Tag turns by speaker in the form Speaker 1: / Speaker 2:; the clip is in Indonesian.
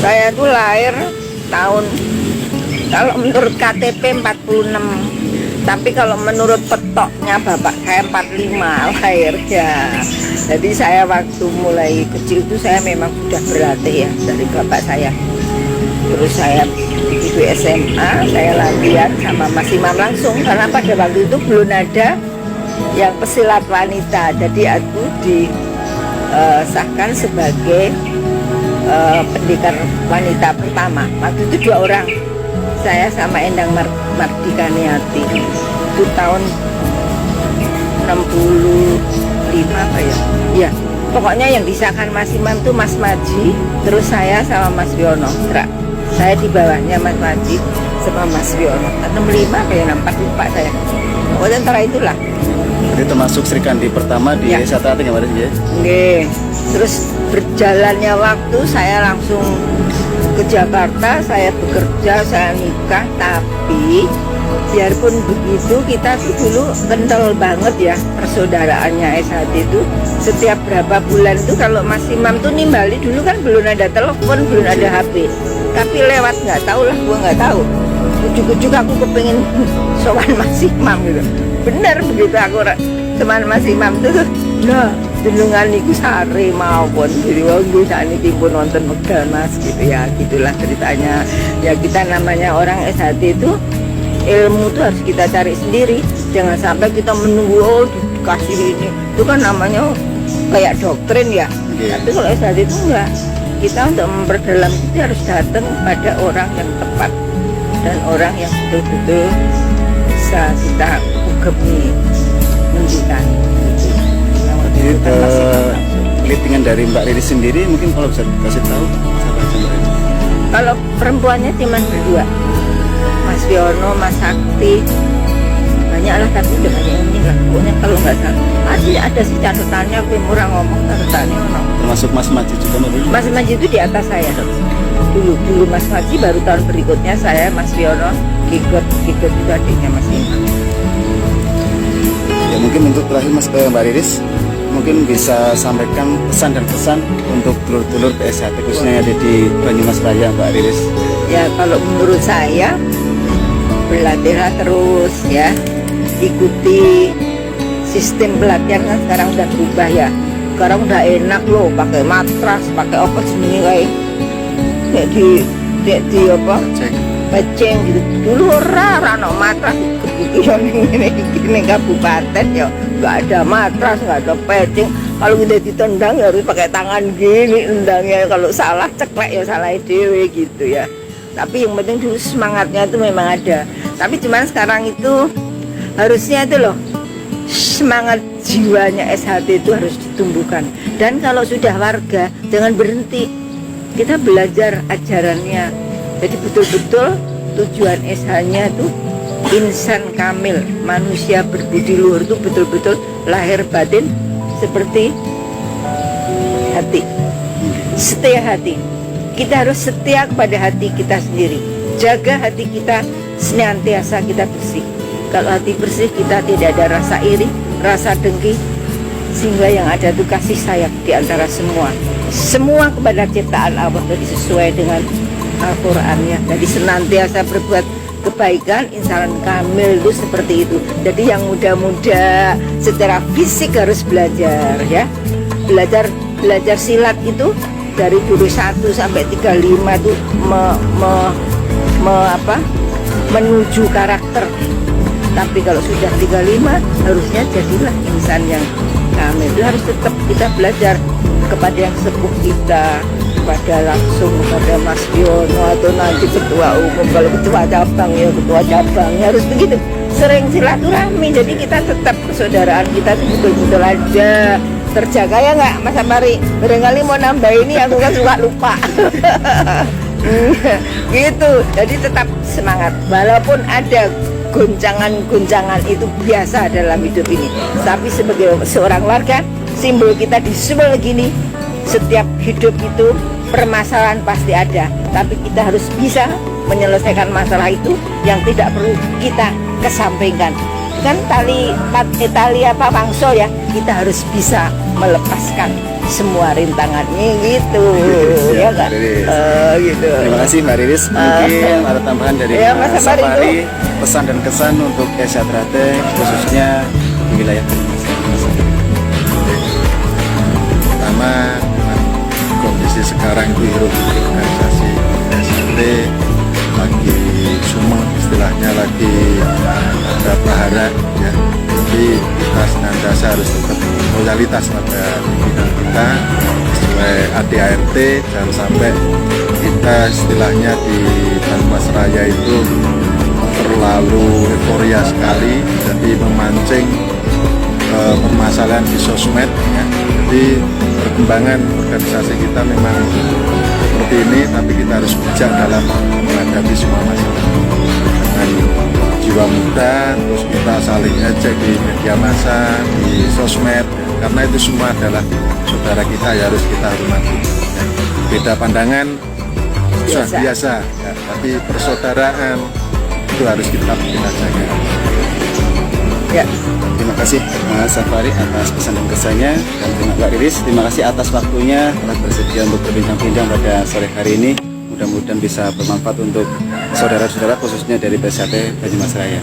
Speaker 1: Saya tuh lahir tahun, kalau menurut KTP 46, tapi kalau menurut petoknya bapak saya 45 lahirnya. Jadi saya waktu mulai kecil itu saya memang sudah berlatih ya dari bapak saya. Terus saya begitu SMA saya latihan sama Mas Imam langsung, karena pada waktu itu belum ada yang pesilat wanita. Jadi aku disahkan sebagai pendekar wanita pertama. Waktu itu 2 orang, saya sama Endang Mardika Niati. Itu tahun 65 apa ya? Ya, pokoknya yang disahkan Mas Imam itu Mas Maji, terus saya sama Mas Wiono. Saya di bawahnya Mas Maji sama Mas Wiono. 65 apa ya, 64 lupa saya. Pokoknya antara itulah.
Speaker 2: Jadi termasuk Sri Kandi pertama di Satati nggak Mbak Riris ya?
Speaker 1: Nggih. Terus berjalannya waktu saya langsung ke Jakarta, saya bekerja, saya nikah. Tapi biarpun begitu kita tuh dulu kental banget ya persaudaraannya SHT itu. Setiap berapa bulan tuh kalau Mas Imam tuh nimbali, dulu kan belum ada telepon, belum ada HP. Tapi lewat nggak tahu lah, gua nggak tahu. Ujuk-ujuk aku kepengen sowan Mas Imam gitu. Bener begitu aku teman Mas Imam tuh, nah jenengan niku sare mawon, jadi wong bisa niki pun nonton wekdal Mas gitu ya, gitulah ceritanya. Ya kita namanya orang SHT itu ilmu tuh harus kita cari sendiri, jangan sampai kita menunggu oh dikasih ini, itu kan namanya kayak doktrin ya. Tapi kalau SHT itu enggak, kita untuk memperdalam itu harus datang pada orang yang tepat dan orang yang betul-betul bisa kita ugemi mendikan.
Speaker 2: Jadi kelittingan dari Mbak Riris sendiri mungkin kalau bisa kasih tahu siapa aja Mbak Riris?
Speaker 1: Kalau perempuannya cuma berdua, Mas Wiono, Mas Sakti, banyak lah tapi udah banyak yang meninggal. Pokoknya kalau nggak salah ada sih catatannya, aku murah ngomong catatannya ono.
Speaker 2: Termasuk Mas Maji juga Mbak Riris?
Speaker 1: Mas Maji itu di atas saya dulu Mas Maji, baru tahun berikutnya saya Mas Wiono, Gigot itu adiknya Mas Imam.
Speaker 2: Ya mungkin untuk terakhir Mbak Riris, mungkin bisa sampaikan pesan dan pesan untuk dulur-dulur PSHT khususnya yang ada di Banyumas Raya Mbak Riris.
Speaker 1: Ya kalau menurut saya berlatihlah terus ya, ikuti sistem pelatihan kan sekarang udah berubah ya. Sekarang udah enak loh, pakai matras, pakai apa jenenge kayak di apa? Peceng gitu. Dulu ora ono matras ini kabupaten ya, nggak ada matras, nggak ada pecing. Kalau kita ditendang ya harus pakai tangan gini tendangnya, kalau salah ceklek ya salah dewe gitu ya. Tapi yang penting dulu semangatnya itu memang ada. Tapi cuman sekarang itu harusnya itu loh, semangat jiwanya SHT itu harus ditumbuhkan. Dan kalau sudah warga jangan berhenti, kita belajar ajarannya. Jadi betul-betul tujuan SH-nya itu insan kamil, manusia berbudi luhur, itu betul-betul lahir batin seperti hati. Setia hati. Kita harus setia kepada hati kita sendiri. Jaga hati kita senantiasa kita bersih. Kalau hati bersih, kita tidak ada rasa iri, rasa dengki, sehingga yang ada itu kasih sayang di antara semua. Semua kepada ciptaan Allah jadi sesuai dengan Al-Qur'annya. Jadi senantiasa berbuat kebaikan, insan kamil itu seperti itu. Jadi yang muda-muda secara fisik harus belajar ya. Belajar silat itu dari dulu 1 sampai 35 itu menuju karakter. Tapi kalau sudah 35 harusnya jadilah insan yang kamil. Itu harus tetap kita belajar kepada yang sepuh kita, kepada langsung kepada Mas Wiono atau nanti ketua umum, kalau ketua cabang ya ketua cabang ya, harus begitu, sering silaturahmi. Jadi kita tetap persaudaraan kita itu betul-betul aja terjaga ya nggak Mas Amari? Barangkali mau nambah ini aku kan suka lupa. Gitu, jadi tetap semangat walaupun ada goncangan-goncangan, itu biasa dalam hidup ini. Tapi sebagai seorang warga, simbol kita di Sumel gini, setiap hidup itu permasalahan pasti ada, tapi kita harus bisa menyelesaikan masalah itu yang tidak perlu kita kesampingkan. Kan tali apa wangso ya, kita harus bisa melepaskan semua rintangannya gitu,
Speaker 2: Ya,
Speaker 1: ya kan?
Speaker 2: Mbak Riris.
Speaker 1: Gitu.
Speaker 2: Terima kasih Mbak Riris. Mungkin ada tambahan dari
Speaker 1: Ya,
Speaker 2: Mas
Speaker 1: Mas Safari
Speaker 2: Safari, pesan dan kesan untuk Desa Trate khususnya di wilayah
Speaker 3: Pertama, kondisi sekarang itu hiruk pikuk organisasi SLT lagi sumeng, istilahnya lagi ada prahara ya. Jadi kita senantiasa harus tetap loyalitas pada pimpinan kita sesuai ADART, jangan sampai kita istilahnya di Banyumas Raya itu terlalu euforia sekali, jadi memancing permasalahan di sosmed ya. Jadi perkembangan organisasi kita memang seperti ini, tapi kita harus bijak dalam menghadapi semua masalah dengan jiwa muda. Terus kita saling ejek di media massa, di sosmed ya. Karena itu semua adalah saudara kita, ya harus kita hormati ya. Beda pandangan biasa ya, tapi persaudaraan itu harus kita jaga.
Speaker 1: Ya.
Speaker 2: Terima kasih Mas Safari atas pesan dan kesannya, dan Mbak Riris, terima kasih atas waktunya telah bersedia untuk berbincang-bincang pada sore hari ini. Mudah-mudahan bisa bermanfaat untuk saudara-saudara khususnya dari PSHT Banyumas Raya.